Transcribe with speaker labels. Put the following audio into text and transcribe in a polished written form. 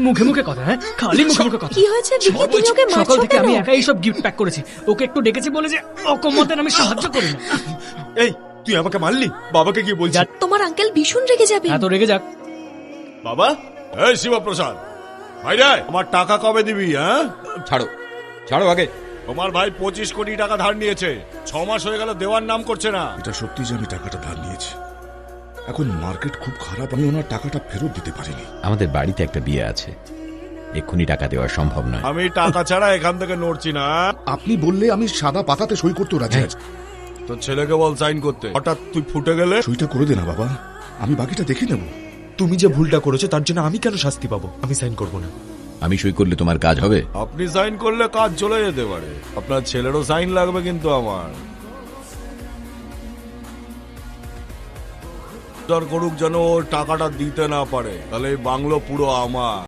Speaker 1: মুখে মুখে কথা, হ্যাঁ খালি মুখে মুখে কথা।
Speaker 2: কি হয়েছে বিকি, তুমি ওকে
Speaker 1: সকাল
Speaker 2: মারছো
Speaker 1: থেকে
Speaker 2: কেন?
Speaker 1: আমি একাই সব গিফট প্যাক করেছি, ওকে একটু ডেকেছি বলে যে অকমতের আমি সাহায্য করি না।
Speaker 3: এই তুই আমাকে মারলি, বাবাকে গিয়ে বলছি।
Speaker 2: তোমার আঙ্কেল ভীষণ রেগে যাবে।
Speaker 1: এত রেগে যাক।
Speaker 3: বাবা, এই শিবপ্রসাদ ভাই রে, আমার টাকা কবে দিবি? হ্যাঁ
Speaker 4: ছাড়ো ছাড়ো আগে।
Speaker 3: তোমার ভাই 25 কোটি টাকা ধার নিয়েছে, 6 মাস হয়ে গেল দেওয়ার নাম করছে না।
Speaker 5: এটা সত্যি যে আমি টাকাটা ধার নিয়েছি। এখন মার্কেট খুব খারাপ, আমি ওনার টাকাটা ফেরত দিতে পারিনি।
Speaker 4: আমাদের বাড়িতে একটা বিয়ে আছে, এক্ষুনি টাকা দেওয়া সম্ভব নয়।
Speaker 3: আমি টাকা ছাড়া এখান থেকে নড়ছি না।
Speaker 5: আপনি বললে আমি সাদা পাতাতে সই করতে রাজি আছি।
Speaker 3: তোর ছেলেকে বল সাইন করতে। হঠাৎ তুই ফুটে গেলে
Speaker 5: সইটা করে দে না বাবা, আমি বাকিটা দেখে নেব।
Speaker 6: তুমি যে ভুলটা করেছো তার জন্য আমি কেন শাস্তি পাবো? আমি সাইন করবো না।
Speaker 4: আমি সই করলে তোমার কাজ হবে?
Speaker 3: আপনি সাইন করলে কাজ চলে যেতে পারে, আপনার ছেলেরও সাইন লাগবে কিন্তু আমার। করুক যেন ওর টাকাটা দিতে না পারে, তাহলে এই বাংলো পুরো আমার।